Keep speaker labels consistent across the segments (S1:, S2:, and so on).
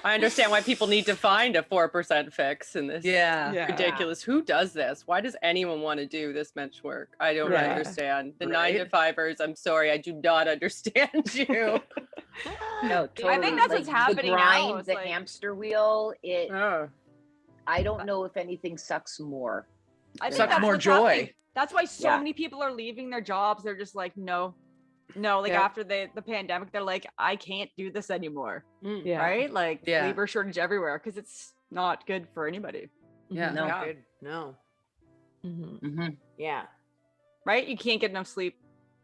S1: I understand why people need to find a 4% fix in this.
S2: Yeah.
S1: Ridiculous. Who does this? Why does anyone want to do this much work? I don't understand. The 9-to-5ers, I'm sorry, I do not understand you.
S3: No, totally.
S4: I think that's what's happening
S3: the grind,
S4: now.
S3: The
S4: Like,
S3: hamster wheel. I don't know if anything sucks more.
S4: I think
S2: Sucks
S4: that's
S2: more
S4: what's
S2: joy.
S4: happening. That's why so many people are leaving their jobs. They're just like, no. Like after the pandemic, they're like, I can't do this anymore. Right? Like labor shortage everywhere because it's not good for anybody.
S2: Yeah.
S5: No. Good. No. Yeah.
S4: Right? You can't get enough sleep.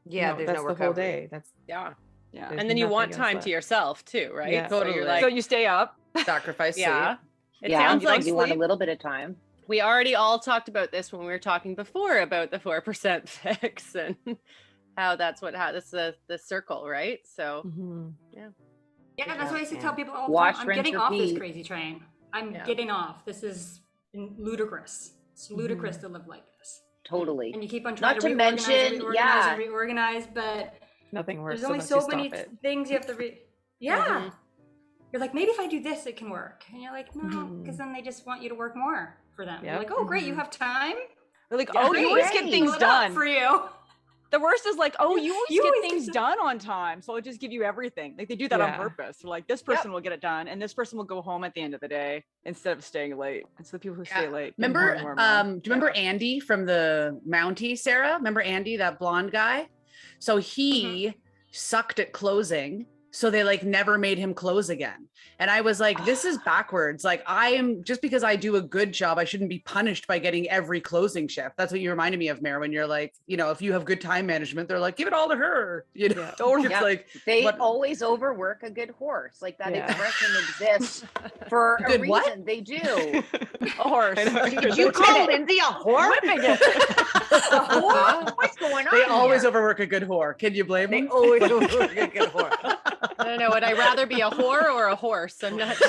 S5: Yeah, there's no
S6: the
S5: recovery.
S6: whole day.
S4: Yeah.
S1: And then you want time to yourself too, right?
S6: Yeah.
S1: So you're like,
S4: so you stay up.
S2: Sacrifice sleep.
S1: It sounds like
S3: you want a little bit of time.
S1: We already all talked about this when we were talking before about the 4% fix and how that's the circle, right? So
S7: yeah, that's why I used to tell people all the
S3: Wash,
S7: time, I'm
S3: rinse,
S7: getting off this
S3: repeat.
S7: crazy train. I'm getting off. This is ludicrous. It's ludicrous to live like this.
S3: Totally.
S7: And you keep on trying
S3: Not
S7: to
S3: to
S7: reorganize,
S3: mention,
S7: reorganize, but
S6: nothing works.
S7: there's only so many things you have to You're like, maybe if I do this, it can work. And you're like, no, because then they just want you to work more for them. You're like, oh, great, you have time.
S4: They're like, oh, you always get things done
S7: for you.
S4: The worst is like, oh, you always get things done on time. So I'll just give you everything. Like they do that on purpose. They're like, this person will get it done. And this person will go home at the end of the day instead of staying late. And so the people who stay late.
S2: Remember, do you remember Andy from the Mountie, Sarah? Remember Andy, that blonde guy? So he sucked at closing. So they like never made him close again. And I was like, this is backwards. Like just because I do a good job, I shouldn't be punished by getting every closing shift. That's what you reminded me of, Mare, when you're like, if you have good time management, they're like, give it all to her. It's like
S3: they always overwork a good horse. Like that expression exists for a reason.
S2: What?
S3: They do.
S4: A horse.
S3: Did you call Lindsay a whore? What's going on?
S2: They always overwork a good whore. Can you blame them?
S5: They always overwork a good whore.
S1: I don't know. Would I rather be a whore or a horse? I'm not sure.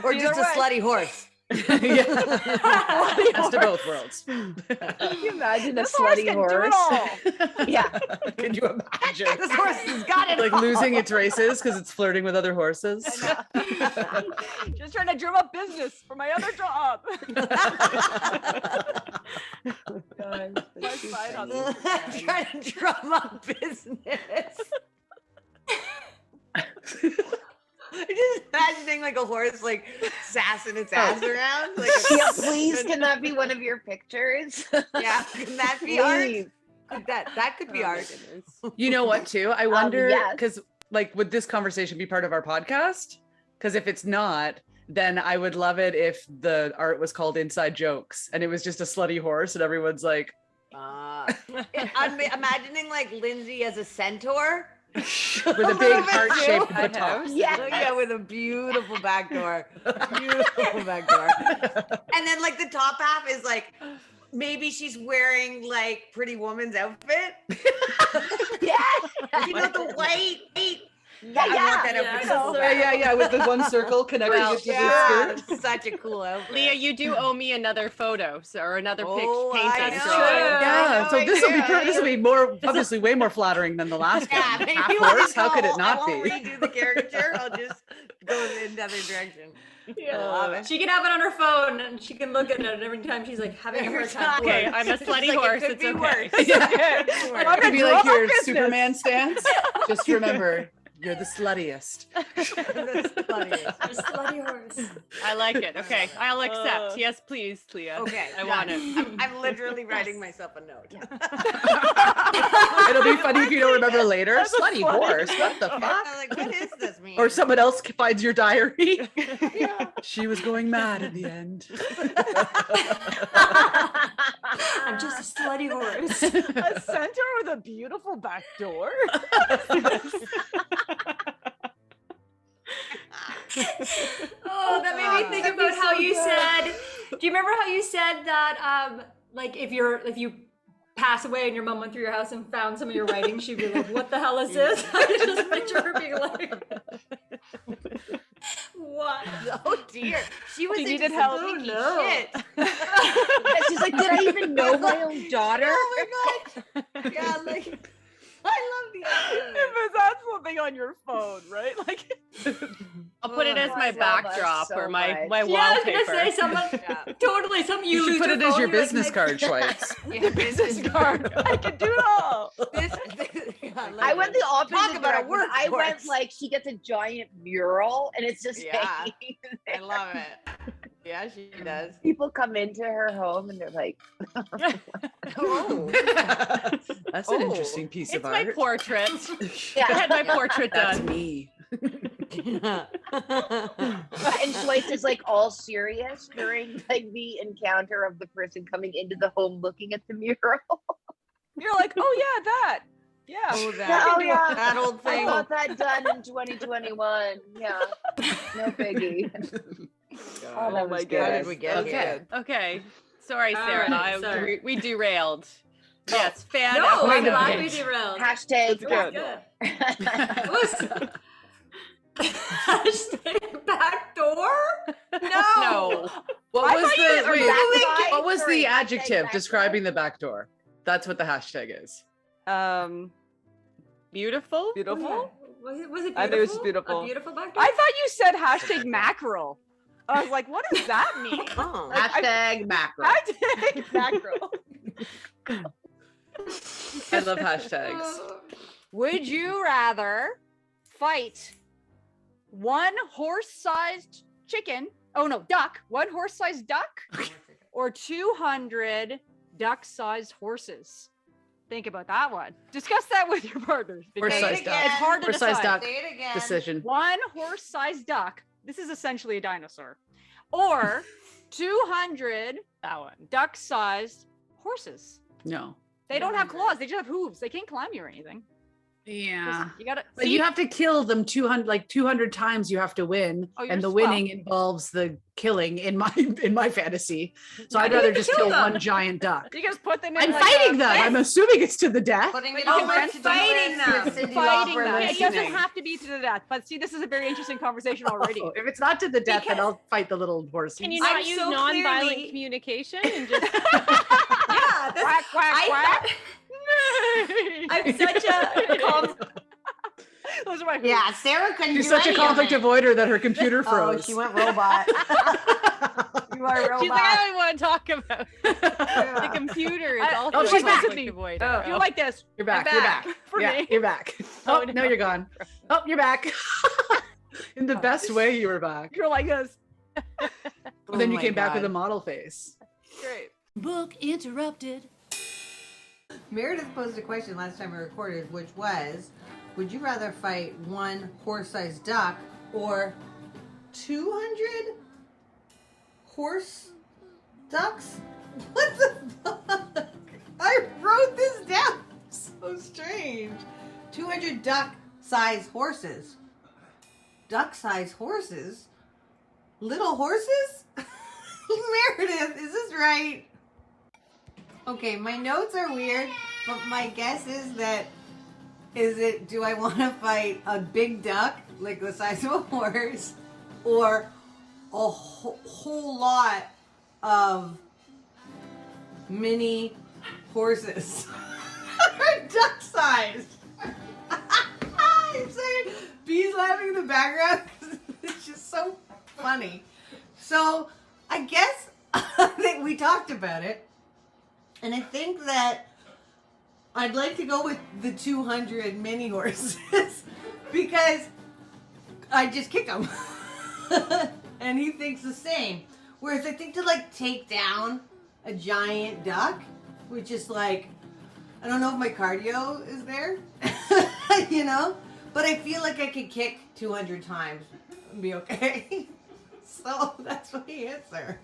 S5: Or just a slutty horse.
S2: Best of both worlds.
S3: Can you imagine a
S4: This
S3: slutty
S4: horse can do it all.
S3: Yeah.
S2: Can you imagine?
S5: This horse has got it
S2: Like
S5: all.
S2: losing its races because it's flirting with other horses.
S4: Just trying to drum up business for my other job. My side hustle.
S5: Trying to drum up business. I'm just imagining like a horse like sassing its ass around. Like
S3: Please, can that be one of your pictures?
S5: Yeah, can that be art? That could be art.
S2: You know what, too? I wonder,
S3: yes.
S2: because like, would this conversation be part of our podcast? Because if it's not, then I would love it if the art was called Inside Jokes and it was just a slutty horse and everyone's like,
S5: I'm imagining like Lindsay as a centaur.
S2: with a big heart-shaped buttocks.
S5: Yeah, with a beautiful back door. Beautiful back door. And then like the top half is like, maybe she's wearing like Pretty Woman's outfit. The white.
S2: Yeah, with the one circle connecting it to the skirt.
S5: Such a cool outfit.
S1: Leah, you do owe me another photo or another painting.
S2: Yeah, so this will be more, obviously way more flattering than the last one. Half horse, how could it not
S5: I won't
S2: be?
S5: redo the caricature. I'll just go in the other direction.
S7: She can have it on her phone and she can look at it every time she's like having a hard time.
S1: Okay, I'm a slutty horse. It's okay.
S2: It could be like your Superman stance. Just remember, you're the sluttiest.
S7: The slutty horse.
S1: I like it. Okay, I'll accept. Yes, please, Leah.
S5: Okay,
S1: I want it.
S5: I'm literally writing myself a note.
S2: It'll be funny if you don't remember later. Slutty horse. What the fuck?
S5: I'm like, what does this mean?
S2: Or someone else finds your diary. She was going mad in the end.
S7: I'm just a slutty horse.
S4: A centaur with a beautiful back door.
S7: Oh, that made me think about how you said. Do you remember how you said that? Like if you pass away and your mom went through your house and found some of your writing, she'd be like, "What the hell is this?" I just picture her being like, "What?
S5: Oh dear, she
S4: needed help.
S5: Shit.
S3: She's like, did I even know my own daughter?
S5: Oh my god. Yeah, like I love the idea.
S4: But that's something on your phone, right? Like
S1: I'll put it as my
S3: I love us
S1: backdrop
S3: so
S1: or my
S3: much.
S7: Yeah, I was
S1: wallpaper.
S7: gonna say someone totally something
S2: You
S7: you
S2: should
S7: lose
S2: put it as
S7: phone,
S2: your
S7: you're like,
S2: business
S7: "Nice."
S2: card swipes.
S5: Yeah, business card.
S4: I can do it all.
S3: I went the opposite
S5: Talk about a
S3: direction.
S5: work
S3: I went
S5: horse.
S3: like she gets a giant mural and it's just
S5: Yeah.
S3: hanging
S5: I love it. Yeah, she does.
S3: people come into her home and they're like,
S5: Oh,
S2: That's an interesting piece
S1: It's
S2: of
S1: my
S2: art.
S1: portrait.
S3: yeah.
S1: I had my portrait
S2: That's
S1: done.
S2: me.
S3: And Schweitz is like all serious during like the encounter of the person coming into the home looking at the mural.
S4: You're like, oh yeah, that. Yeah.
S5: oh, that,
S3: Oh, yeah.
S5: that old
S3: I
S5: thing.
S3: got that done in 2021. Yeah, no biggie. Oh, that was
S4: my
S3: good.
S5: How
S4: God.
S5: did we get
S2: Okay.
S5: here?
S1: Okay. Sorry,
S7: All
S1: Sarah.
S7: right, sorry.
S1: We derailed. Yes, fan.
S7: No, I'm
S2: Wait a
S7: glad
S2: minute.
S7: we derailed.
S3: Hashtag
S1: That's good.
S7: It was hashtag backdoor.
S1: No.
S2: What was the wait,
S3: back
S2: what was
S3: sorry,
S2: the
S3: hashtag
S2: adjective
S3: back
S2: describing the back door? That's what the hashtag is.
S1: Beautiful.
S4: Beautiful.
S7: Was it beautiful?
S4: I think it was beautiful.
S7: A beautiful backdoor.
S4: I thought you said hashtag mackerel. I was like, what does that mean?
S5: Oh.
S2: Hashtag mackerel.
S4: Hashtag mackerel.
S2: I love hashtags.
S4: Would you rather fight one horse-sized chicken? Oh no, duck. One horse-sized duck, or 200 duck-sized horses? Think about that one. Discuss that with your partners. because
S2: Horse-sized duck.
S4: It's hard to
S2: Horse-sized
S4: decide.
S2: duck.
S5: Say it again.
S2: Decision.
S4: One horse-sized duck. This is essentially a dinosaur, or 200
S1: That one.
S4: duck-sized horses.
S2: No.
S4: They don't have claws. They just have hooves. They can't climb you or anything.
S2: Yeah.
S4: You gotta.
S2: But
S4: see?
S2: you have to kill them 200 times you have to win.
S4: Oh, you're
S2: And the
S4: just-
S2: winning involves the killing in my fantasy. So I'd
S7: You
S2: rather
S7: get to
S2: just
S7: kill
S2: kill
S7: them.
S2: one giant duck.
S4: You just put them in.
S2: I'm
S4: like
S2: fighting
S4: a-
S2: them. I'm assuming it's to the death.
S5: Putting it
S7: Oh,
S5: on
S7: we're
S5: the to-do
S7: fighting
S5: list with
S7: them.
S5: Cindy
S4: Fighting
S5: Lauper
S4: them. It doesn't
S5: listening.
S4: have to be to the death. But see, this is a very interesting conversation already.
S2: Oh, if it's not to the death, then I'll fight the little horse.
S1: Can you
S7: I'm
S1: not use
S7: so
S1: non-violent
S7: clearly-
S1: communication and just
S7: Yeah, this,
S4: Quack, quack, quack.
S7: I'm such a
S4: Those are my
S5: Yeah, Sarah couldn't
S2: She's
S5: do
S2: such a
S5: any of
S2: conflict
S5: it.
S2: avoider that her computer
S5: Oh,
S2: froze.
S5: she went robot. You are a robot.
S1: she's like, I don't want to talk about the
S5: Yeah.
S1: computer. Is
S4: I-
S1: also
S2: oh, she's
S1: a
S2: back.
S1: conflict avoider.
S7: Oh.
S4: You're like this.
S2: You're back.
S4: I'm
S2: You're back.
S4: For
S2: Yeah,
S4: me.
S2: you're back.
S1: Oh,
S2: Oh,
S1: no.
S2: no, you're gone. Oh, you're back. In the best way, you were back.
S4: You're like this.
S2: And then
S5: Oh
S2: you
S5: my
S2: came back with a
S5: God.
S2: model face.
S4: Great.
S7: book interrupted.
S5: Meredith posed a question last time we recorded, which was, would you rather fight one horse-sized duck or 200 horse ducks? What the fuck? I wrote this down. So strange. 200 duck-sized horses. Duck-sized horses? Little horses? Meredith, is this right? Okay, my notes are weird, but my guess is that do I want to fight a big duck, like the size of a horse, or a whole lot of mini horses? Duck sized. I'm sorry. Bee's laughing in the background. It's just so funny. So I guess I think we talked about it. And I think that I'd like to go with the 200 mini horses because I just kick them. And he thinks the same. Whereas I think to like take down a giant duck, which is like, I don't know if my cardio is there, you know, but I feel like I could kick 200 times and be okay. So that's my answer.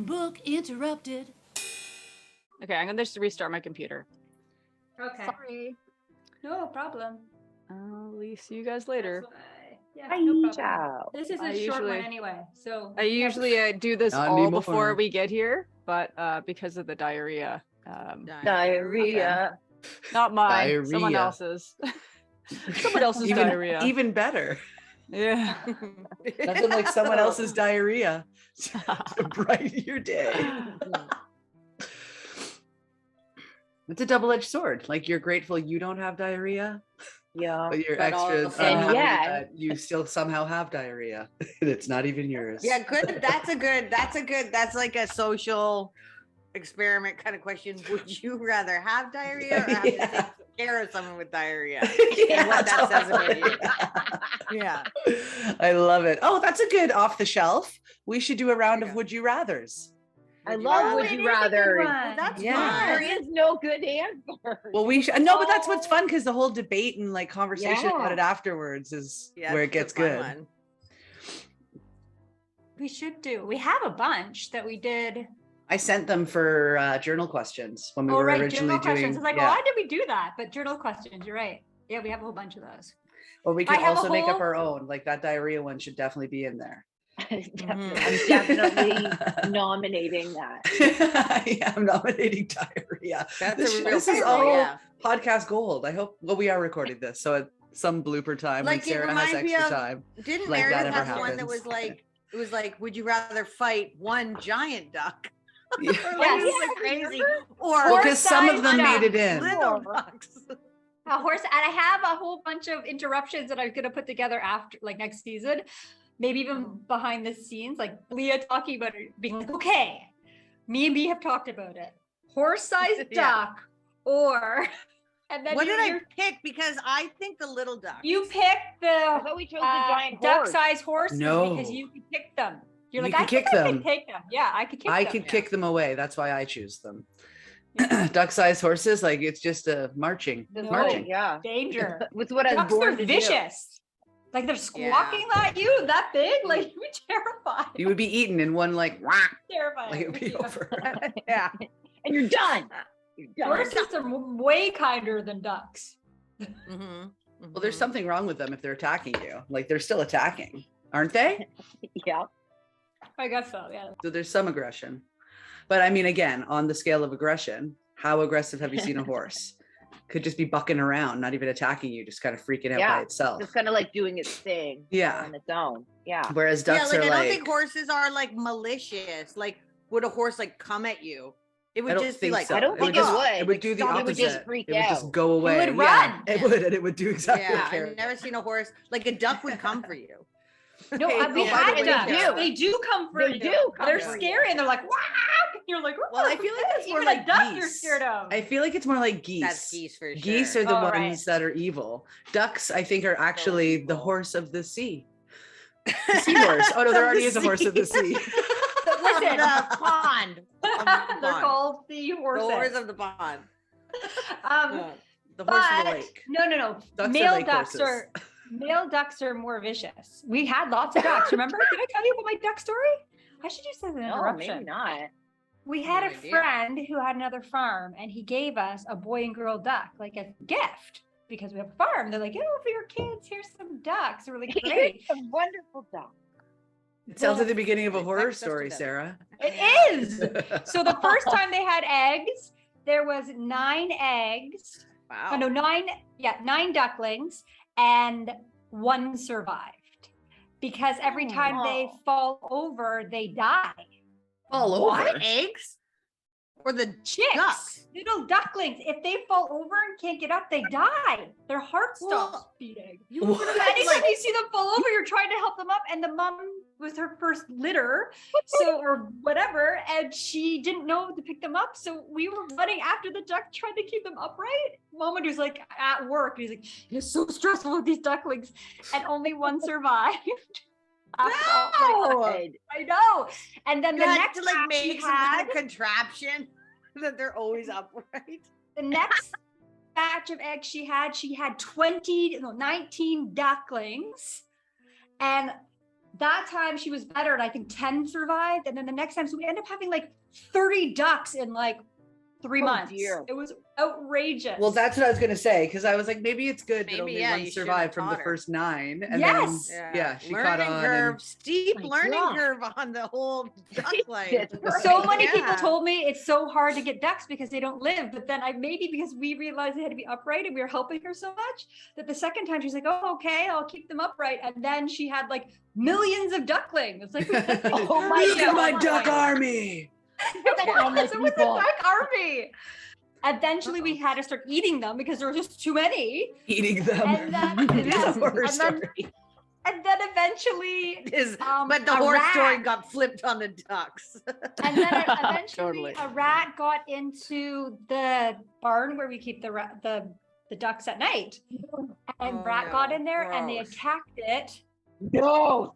S7: Book interrupted.
S4: Okay, I'm gonna just restart my computer.
S7: Okay.
S4: Sorry.
S7: No problem.
S4: I'll see you guys later.
S7: That's why- Yeah, no problem.
S3: Ciao.
S7: This is a
S4: I
S7: short one
S4: usually-
S7: anyway, so
S4: I usually do this
S2: Not
S4: all
S2: anymore.
S4: before we get here, but because of the diarrhea,
S3: Diarrhea.
S4: not mine, someone
S2: Diarrhea.
S4: else's. Someone else's
S2: Even,
S4: diarrhea.
S2: even better.
S4: Yeah.
S2: Nothing like someone else's diarrhea to brighten your day. It's a double-edged sword. Like you're grateful you don't have diarrhea,
S3: Yeah.
S2: But you're
S5: But
S2: extra
S5: also-
S2: unhappy
S3: And yet-
S2: that you still somehow have diarrhea. And it's not even yours.
S5: Yeah, good. That's like a social experiment kind of question. Would you rather have diarrhea or have to take care of someone with diarrhea? And what that says about you. Yeah.
S2: I love it. Oh, that's a good off the shelf. We should do a round of would you rathers.
S3: I love would
S7: it
S3: you
S7: is a good
S3: rather.
S7: one.
S5: That's
S2: Yeah.
S3: There
S5: fun.
S3: is no good answer.
S2: Well, we should no, but that's what's fun because the whole debate and like conversation about
S3: Yeah.
S2: it afterwards is
S5: Yeah,
S2: where it
S5: that's
S2: gets
S5: a fun
S2: good.
S5: one.
S7: We should do. We have a bunch that we did.
S2: I sent them for journal questions when we
S7: Oh,
S2: were
S7: right.
S2: originally
S7: Journal
S2: doing.
S7: questions. It's like,
S2: yeah.
S7: why did we do that? But journal questions, you're right. Yeah, we have a whole bunch of those.
S2: Or we
S7: I
S2: can
S7: have a
S2: also make up
S7: whole-
S2: our own. Like that diarrhea one should definitely be in there.
S3: I'm definitely nominating that.
S2: Yeah, I'm nominating diarrhea.
S5: That's
S2: This
S5: a real
S2: is
S5: thing,
S2: all
S5: yeah.
S2: podcast gold. I hope. Well, we are recording this, so at some blooper time
S5: Like,
S2: when
S5: it
S2: Sarah has
S5: reminds me
S2: extra
S5: of-
S2: time.
S5: Didn't
S2: Like, that
S5: Meredith
S2: ever
S5: have one that
S2: happens.
S5: was like, it was like, would you rather fight one giant duck?
S2: Yeah.
S5: Or like,
S7: Yes.
S5: it was like crazy. Or
S2: Well, because some of them
S7: Horse-sized
S2: made it in.
S5: little ducks.
S7: A horse, and I have a whole bunch of interruptions that I'm gonna put together after, like next season, maybe even behind the scenes, like Leah talking about it, being like, okay, me and B have talked about it. Horse-sized
S5: Yeah.
S7: duck, or and then
S5: What did I
S7: you
S5: pick? Because I think the little duck.
S7: you pick
S3: I
S7: the
S3: thought we chose the giant horse.
S7: duck-sized horses
S2: No.
S7: because you can kick them. You're
S2: You
S7: like,
S2: can
S7: I think
S2: kick
S7: I
S2: them.
S7: can take them. Yeah, I could kick
S2: I
S7: them.
S2: could kick them away. That's why I choose them. Duck-sized horses, like it's just a marching.
S3: No,
S2: Marching.
S3: Yeah.
S7: Danger.
S3: With what I was
S7: Ducks are
S3: born to do.
S7: vicious. Like they're squawking at you that big, like you'd be terrified.
S2: You would be eaten in one like whack,
S7: Terrifying.
S2: like it would be
S7: Yeah.
S2: over.
S5: Yeah.
S3: And you're done. You're done.
S7: Horses are way kinder than ducks.
S5: Mm-hmm.
S2: Well, there's something wrong with them if they're attacking you. Like they're still attacking, aren't they?
S3: Yeah.
S7: I guess so, yeah.
S2: So there's some aggression. But I mean, again, on the scale of aggression, how aggressive have you seen a horse? Could just be bucking around, not even attacking you, just kind of freaking out
S3: Yeah.
S2: by itself.
S3: Just kind of like doing its thing.
S2: Yeah.
S3: On its own. Yeah.
S2: Whereas
S5: Yeah,
S2: ducks
S5: like
S2: are
S5: I don't
S2: like,
S5: think horses are like malicious. Like, would a horse like come at you? It
S2: I
S5: would
S2: don't
S5: just be
S2: think
S5: like,
S2: so.
S3: I don't
S2: It
S3: think
S2: would just-
S3: it would.
S2: It would
S3: Like,
S2: do the
S3: stop, it
S2: opposite.
S3: would just freak
S2: It would just
S3: out.
S2: go away.
S7: would
S2: Yeah,
S7: run.
S2: it would, and it would do exactly
S5: yeah,
S2: what
S5: I've never seen a horse like a duck would come for you.
S7: No,
S5: Okay,
S7: we
S5: oh, by
S7: had
S5: the way,
S7: ducks.
S3: do.
S7: They do come for
S3: They
S7: you.
S3: do come
S7: They're
S3: for you.
S7: scary and they're like, wow. You're like,
S2: Well, I feel like that's more
S7: even
S2: like
S7: a duck you're
S2: geese.
S7: scared of.
S2: I feel like it's more like geese.
S5: That's geese for sure.
S2: Geese are the
S7: Oh,
S2: ones
S7: right.
S2: that are evil. Ducks, I think, are actually the
S5: evil.
S2: horse of the sea. The seahorse. Oh no, there
S5: Of
S2: already
S5: the
S2: is a horse of the sea.
S7: Listen,
S5: the pond. Of the
S7: they're
S5: pond.
S7: called the
S5: The
S7: horses.
S5: horse of the pond.
S7: Um,
S2: The horse of the
S7: but
S2: lake.
S7: no.
S2: Ducks are
S7: Male
S2: lake
S7: ducks
S2: horses.
S7: are male ducks are more vicious. We had lots of ducks. Remember? Did I tell you about my duck story? I should use that as an
S3: No,
S7: interruption.
S3: maybe not.
S7: We had
S5: No
S7: a
S5: idea.
S7: friend who had another farm, and he gave us a boy and girl duck, like a gift, because we have a farm. They're like, "Oh, for your kids, here's some ducks." We're like, "Great."
S3: It's a wonderful dog.
S2: It sounds like the beginning of a horror
S5: That's
S2: story,
S5: what it
S2: Sarah.
S7: It is. So the first time they had eggs, there was 9 eggs.
S5: Wow.
S7: Oh, no, 9 ducklings, and 1 survived. Because every time they fall over, they die.
S2: All over.
S5: What? Eggs? Or the
S7: Chicks,
S5: ducks?
S7: little ducklings, if they fall over and can't get up, they die. Their heart stops
S5: Well,
S7: beating.
S5: You
S2: Well,
S5: would have
S7: So
S5: had
S7: anytime
S5: like
S7: you see them fall over, you're trying to help them up, and the mom was her first litter, so or whatever, and she didn't know to pick them up. So we were running after the duck, trying to keep them upright. Mama was like at work. He's like, "It's so stressful with these ducklings," and only 1 survived. After all, like, I know. And then
S5: you
S7: the
S5: had
S7: next
S5: to like
S7: batch
S5: make
S7: she
S5: some
S7: had,
S5: kind of contraption that they're always upright.
S7: the next batch of eggs she had 19 ducklings. And that time she was better, and I think 10 survived. And then the next time, so we ended up having like 30 ducks in like 3 months.
S3: Dear.
S7: It was outrageous.
S2: Well, that's what I was going to say, because I was like, maybe it's good that
S5: Maybe,
S2: only
S5: yeah,
S2: one
S5: you should've
S2: survived from the
S5: taught her.
S2: first 9. And
S7: Yes.
S2: then, yeah, she
S5: learning
S2: caught on.
S5: curve,
S2: And,
S5: steep
S3: My
S5: learning
S3: God.
S5: curve on the whole duck life.
S3: That's
S7: so many people
S5: Yeah.
S7: told me it's so hard to get ducks because they don't live. But then maybe because we realized they had to be upright and we were helping her so much that the second time she's like, "Oh, okay, I'll keep them upright." And then she had like millions of ducklings. It's like,
S3: Oh my
S2: look at my
S3: God.
S2: duck army.
S3: Endless
S7: so with the
S3: people.
S7: duck army. eventually we had to start eating them because there were just too many.
S2: Eating them.
S7: And then,
S2: It is a horror
S7: and then-
S2: story.
S7: and then eventually,
S2: But the
S7: a
S2: horror
S7: rat-
S2: story got flipped on the ducks.
S7: and then eventually
S4: Totally.
S7: a rat got into the barn where we keep the ducks at night, and rat got in there and they
S2: gross.
S7: attacked it.
S3: No.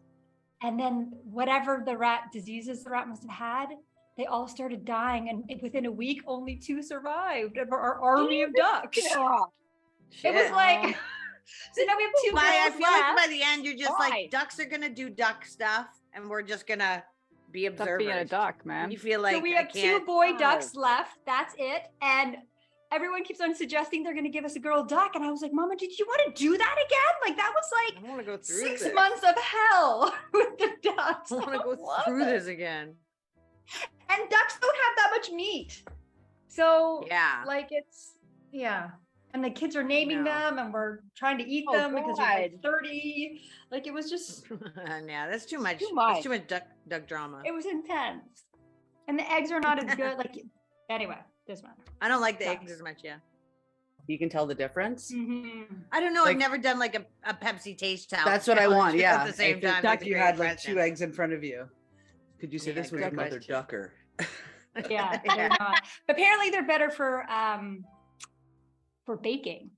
S7: And then whatever the rat diseases the rat must have had, they all started dying, and within a week, only 2 survived of our army of ducks. It was like, so now we have 2
S5: But I
S7: girls
S5: feel like
S7: left.
S5: by the end, you're just
S3: Why?
S5: like, ducks are gonna do duck stuff, and we're just gonna be
S4: Duck
S5: observers.
S4: being a duck, man.
S5: You feel like
S7: So we
S5: I
S7: have 2
S5: can't.
S7: boy
S3: Oh.
S7: ducks left. That's it. And everyone keeps on suggesting they're going to give us a girl duck. And I was like, Mama, did you want to do that again? Like, that was
S5: I
S7: like
S5: want to go through
S7: 6
S5: this.
S7: months of hell with the ducks.
S5: I want to go
S7: love
S5: through
S7: it.
S5: this again.
S7: And ducks don't have that much meat. So,
S5: Yeah.
S7: like, it's, yeah. And the kids are naming
S5: No.
S7: them, and we're trying to eat
S3: Oh,
S7: them because there's like
S3: God.
S7: 30. Like, it was just,
S5: Yeah, that's too much.
S3: Too
S5: That's
S3: much.
S5: too much duck drama.
S7: it was intense. And the eggs are not as good. Like, anyway, doesn't matter.
S5: I don't like the
S7: Ducks.
S5: eggs as much. Yeah.
S2: You can tell the difference.
S5: I don't know.
S2: Like-
S5: I've never done like a Pepsi taste test.
S2: That's what I want. Yeah.
S5: At the same
S2: If the
S5: time,
S2: duck,
S5: it's
S2: you
S5: very
S2: had like
S5: impressive.
S2: 2 eggs in front of you. Could you say
S5: Yeah,
S2: this was
S5: great
S2: a mother
S5: question.
S2: ducker?
S7: Yeah, they're not. But apparently they're better for baking.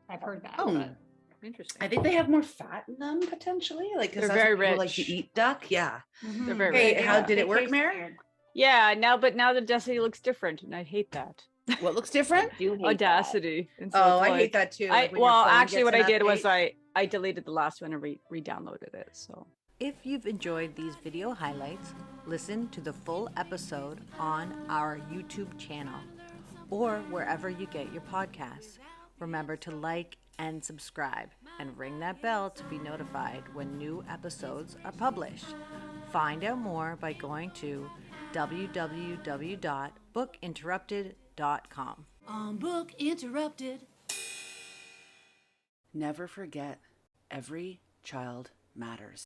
S7: I've heard that.
S2: Oh.
S7: but-
S5: Interesting.
S2: I think they have more fat in them potentially. Like 'cause
S4: They're
S2: that's
S4: very
S2: what people like to
S4: rich.
S2: eat duck. Yeah.
S4: They're very
S2: Hey,
S4: rich.
S2: how did it work,
S7: taste
S2: Mary?
S7: weird.
S4: Yeah, now the Audacity looks different, and I hate that.
S2: What looks different?
S3: Do hate
S4: Audacity. And so
S2: Oh,
S4: it's
S2: I
S4: like-
S2: hate that too.
S4: I
S2: like when your
S4: well,
S2: phone
S4: actually,
S2: gets
S4: what
S2: an
S4: I did was
S2: update.
S4: I deleted the last one and re-downloaded it. So
S6: If you've enjoyed these video highlights, listen to the full episode on our YouTube channel or wherever you get your podcasts. Remember to like and subscribe and ring that bell to be notified when new episodes are published. Find out more by going to www.bookinterrupted.com.
S8: On Book Interrupted.
S2: Never forget, every child matters.